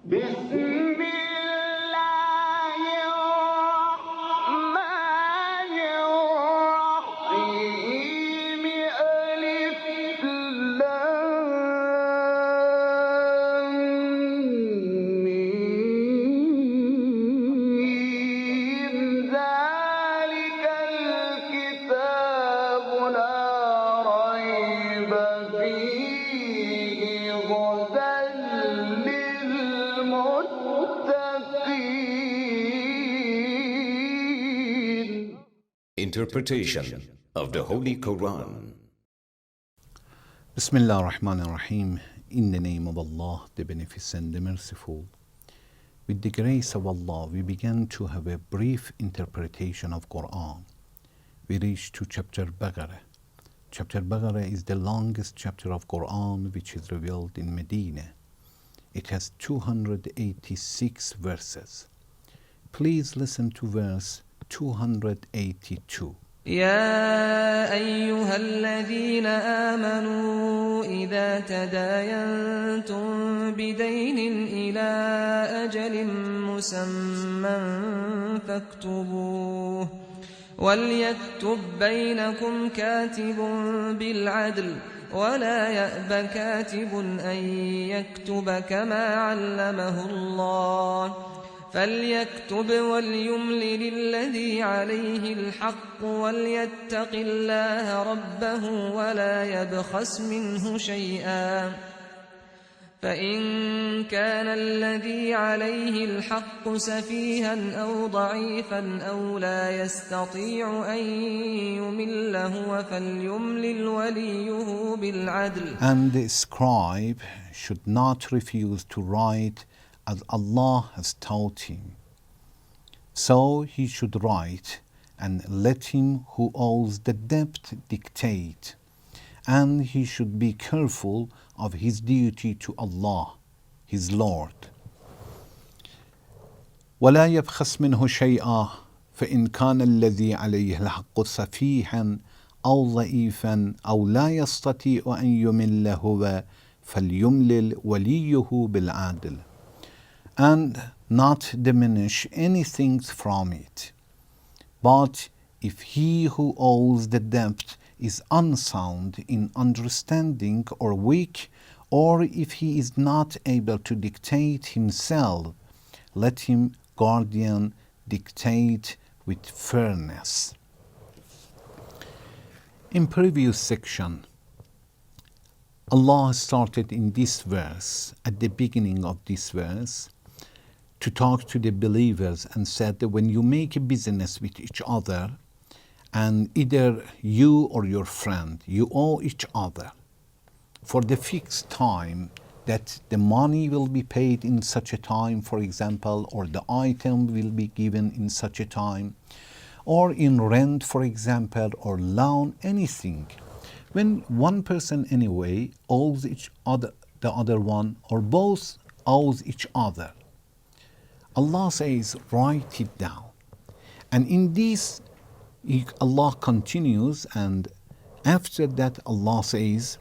بسم الله الرحمن الرحيم ألف لام ميم ذلك الكتاب لا ريب فيه هدى للمتقين. Interpretation of the Holy Quran. Bismillah ar-Rahman ar-Rahim. In the name of Allah, the Beneficent, the Merciful. With the grace of Allah, we began to have a brief interpretation of Quran. We reached to chapter Baqara. Chapter Baqara is the longest chapter of Quran which is revealed in Medina. It has 286 verses. Please listen to verse 282. يا أيها الذين آمنوا إذا تداينتم بدين إلى أجل مسمى فاكتبوه وليكتب بينكم كاتب بالعدل ولا يأب كاتب أن يكتب كما علمه الله فليكتب وليملل الذي عليه الحق وليتق الله ربه ولا يبخس منه شيئا فإن كان الذي عليه الحق سفيها أو ضعيفا أو لا يستطيع أن يمل هو فليملل وليه بالعدل. And the scribe should not refuse to write as Allah has taught him. So he should write, and let him who owes the debt dictate. And he should be careful of his duty to Allah, his Lord. ولا يبخس منه شيئا فإن كان الذي عليه الحق سفيها أو ضعيفا أو لا يستطيع أن يمل هو فليملل وليه بالعدل. And not diminish anything from it. But if he who owes the debt is unsound in understanding or weak, or if he is not able to dictate himself, let him guardian dictate with fairness. In previous section, Allah started in this verse, at the beginning of this verse, to talk to the believers and said that when you make a business with each other, and either you or your friend, you owe each other for the fixed time that the money will be paid in such a time, for example, or the item will be given in such a time, or in rent, for example, or loan, anything. When one person anyway owes each other, the other one, or both owes each other, Allah says, write it down. And in this, Allah continues, and after that Allah says,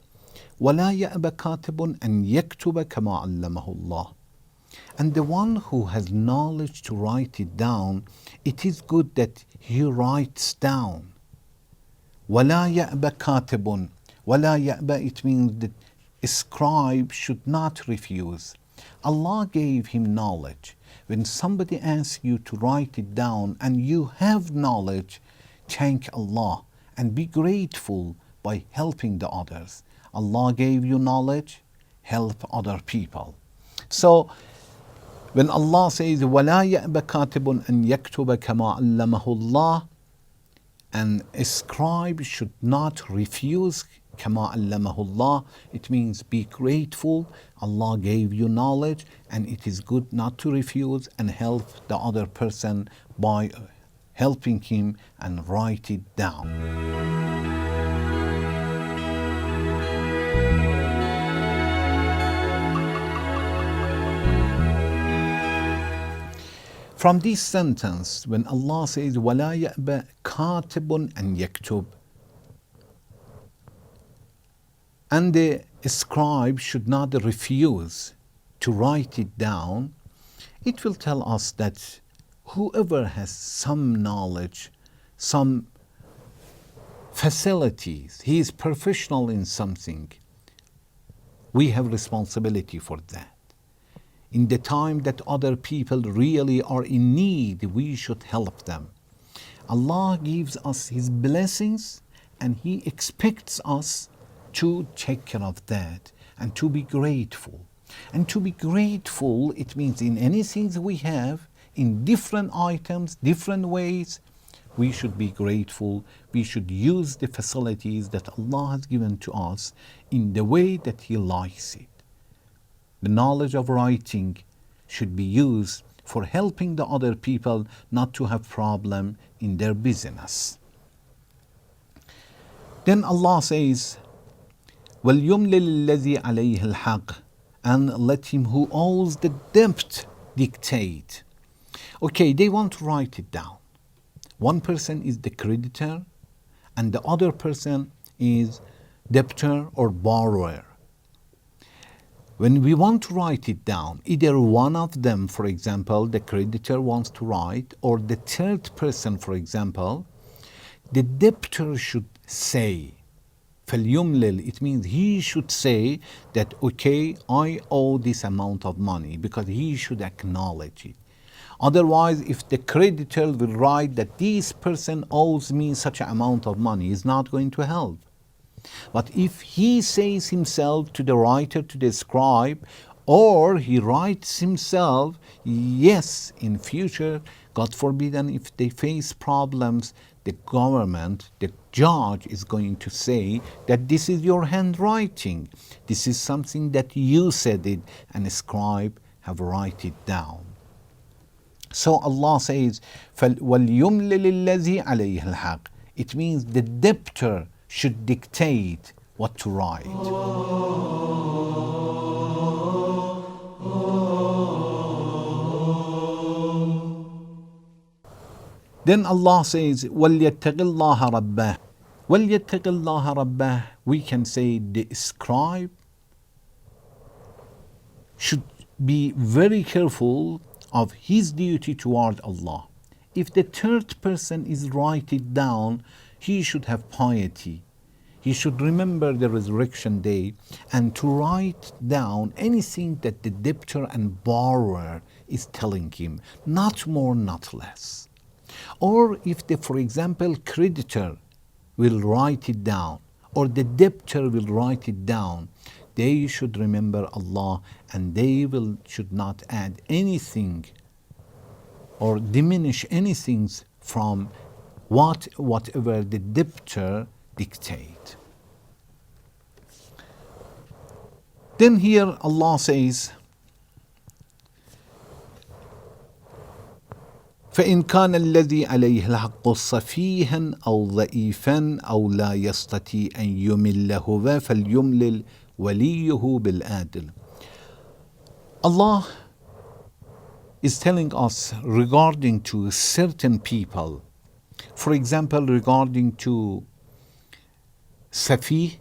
وَلَا يَأْبَ كَاتِبٌ أَنْ يَكْتُبَ كَمَا عَلَّمَهُ اللَّهُ. And the one who has knowledge to write it down, it is good that he writes down. وَلَا يَأْبَ كَاتِبٌ. وَلَا يَأْبَ, it means that a scribe should not refuse. Allah gave him knowledge. When somebody asks you to write it down and you have knowledge, thank Allah and be grateful by helping the others. Allah gave you knowledge, help other people. So when Allah says, وَلَا يَأْبَ كَاتِبٌ أَنْ يَكْتُبَ كَمَا عَلَّمَهُ اللَّهُ, and a scribe should not refuse كَمَا عَلَّمَهُ اللَّهُ. It means be grateful. Allah gave you knowledge, and it is good not to refuse and help the other person by helping him and write it down. From this sentence, when Allah says, وَلَا يَأْبَ كَاتِبٌ أَنْ يَكْتُبْ, and the scribe should not refuse to write it down, it will tell us that whoever has some knowledge, some facilities, he is professional in something, we have responsibility for that. In the time that other people really are in need, we should help them. Allah gives us His blessings and He expects us to take care of that and to be grateful. And to be grateful, it means in anything we have, in different items, different ways, we should be grateful. We should use the facilities that Allah has given to us in the way that He likes it. The knowledge of writing should be used for helping the other people not to have problem in their business. Then Allah says, وَلْيُمْلِلِ الَّذِي عَلَيْهِ الْحَقِّ, and let him who owes the debt dictate. Okay, they want to write it down. One person is the creditor and the other person is debtor or borrower. When we want to write it down, either one of them, for example, the creditor wants to write, or the third person, for example, the debtor should say, فَلْيُمْلِلْ, it means he should say that, okay, I owe this amount of money, because he should acknowledge it. Otherwise, if the creditor will write that this person owes me such an amount of money, it's not going to help. But if he says himself to the writer, to the scribe, or he writes himself, yes, in future, God forbid, and if they face problems, the government, the judge is going to say that this is your handwriting. This is something that you said it, and a scribe have write it down. So Allah says, وَلْيُمْلِلِ الَّذِي عَلَيْهِ الْحَقِّ. It means the debtor should dictate what to write. Then Allah says, وَلْيَتَّقِ اللَّهَ رَبَّهُ. وَلْيَتَّقِ اللَّهَ رَبَّهُ. We can say the scribe should be very careful of his duty toward Allah. If the third person is write it down, he should have piety. He should remember the resurrection day and to write down anything that the debtor and borrower is telling him, not more, not less. Or if the, for example, creditor will write it down or the debtor will write it down, they should remember Allah and they should not add anything or diminish anything from whatever the debtor dictate. Then here Allah says, فإن كان الذي عليه الحق صفيها أو ضعيفا أو لا يستطيع أن يمله فليملل وليه بالعدل. Allah is telling us regarding to certain people, for example, regarding to Safi,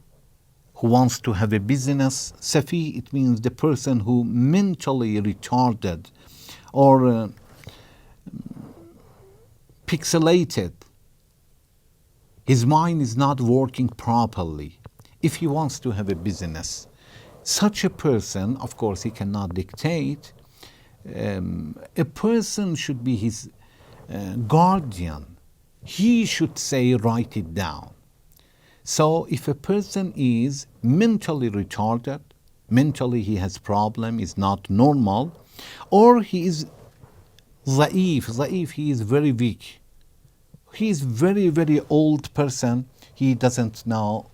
who wants to have a business. Safi, it means the person who mentally retarded or pixelated. His mind is not working properly. If he wants to have a business, such a person, of course, he cannot dictate. A person should be his guardian. He should say, write it down. So if a person is mentally retarded, mentally he has problem, is not normal, or he is ضعيف, he is very weak. He is very, very old person. He doesn't know,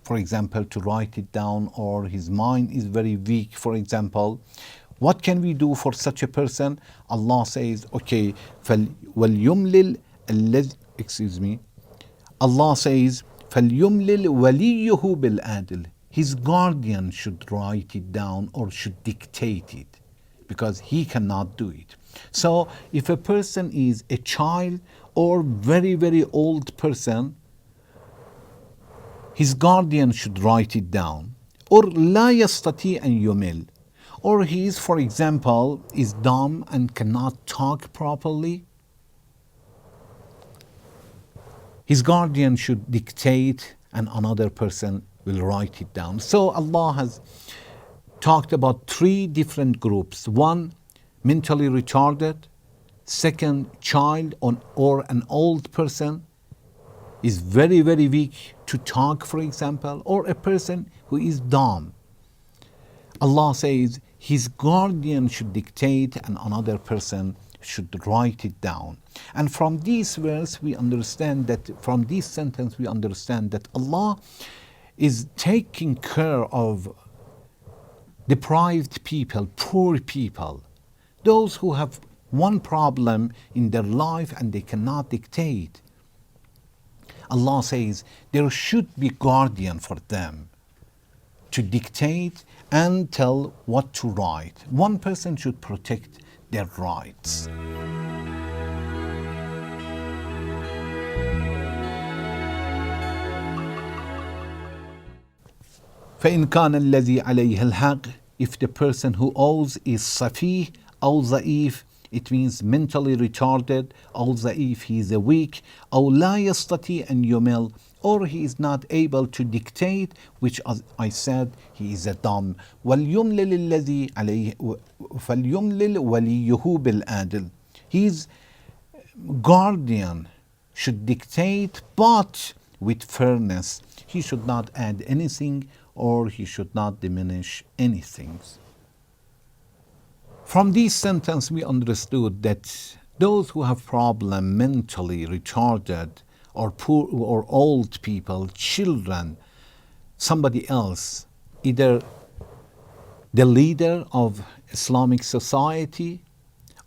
for example, to write it down, or his mind is very weak, for example. What can we do for such a person? Allah says, okay, وَلْيُمْلِلْ الَّذِي, Allah says, فَلْيُمْلِلْ وَلِيُّهُ بِالْعَدْلِ. His guardian should write it down or should dictate it, because he cannot do it. So if a person is a child or very, very old person, his guardian should write it down. Or لا يستطيع أن يمل. or he is, for example, is dumb and cannot talk properly, his guardian should dictate and another person will write it down. So Allah has talked about three different groups. One, mentally retarded. Second, child or an old person is very, very weak to talk, for example, or a person who is dumb. Allah says his guardian should dictate and another person should write it down. And from this verse we understand that, from this sentence we understand that Allah is taking care of deprived people, poor people, those who have one problem in their life and they cannot dictate. Allah says there should be guardian for them to dictate and tell what to write. One person should protect their rights. فإن كان الذي عليه الحق, if the person who owes is safih أو ضعيف, it means mentally retarded, أو ضعيف, he is a weak, أو لا يستطيع أن يمل, or he is not able to dictate, which as I said, he is a dumb. وَلْيُمْلِلِ الَّذِي عَلَيْهِ فَلْيُمْلِلْ وَلِيُّهُ بِالْعَدْلِ. His guardian should dictate, but with fairness. He should not add anything or he should not diminish anything. From this sentence we understood that those who have problem mentally retarded or poor or old people, children, somebody else, either the leader of Islamic society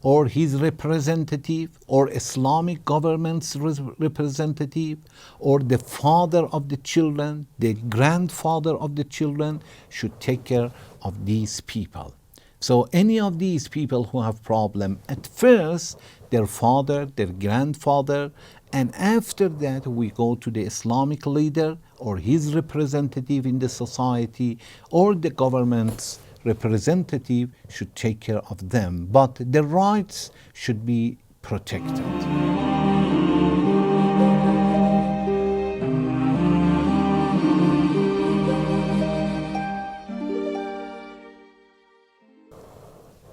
or his representative or Islamic government's representative or the father of the children, the grandfather of the children should take care of these people. So any of these people who have problem, at first their father, their grandfather, and after that we go to the Islamic leader or his representative in the society or the government's representative should take care of them, but their rights should be protected.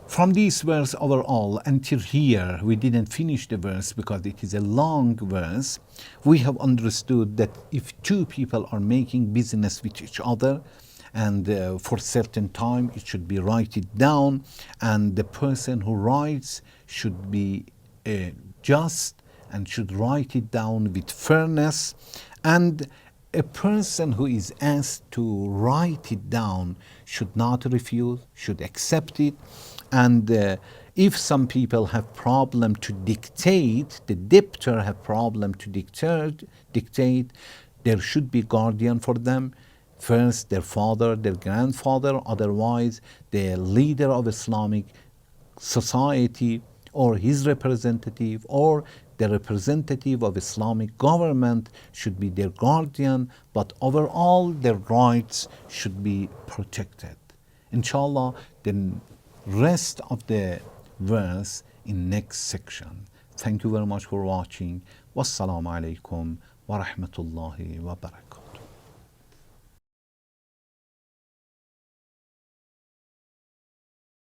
From this verse overall until here, we didn't finish the verse because it is a long verse. We have understood that if two people are making business with each other, and for certain time it should be written down, and the person who writes should be just and should write it down with fairness, and a person who is asked to write it down should not refuse, should accept it. And if some people have problem to dictate, the debtor have problem to dictate, there should be guardian for them. First, their father, their grandfather, otherwise the leader of Islamic society or his representative or the representative of Islamic government should be their guardian, but overall their rights should be protected. Inshallah, the rest of the verse in next section. Thank you very much for watching. Wassalamu alaikum wa rahmatullahi wa barakatuh.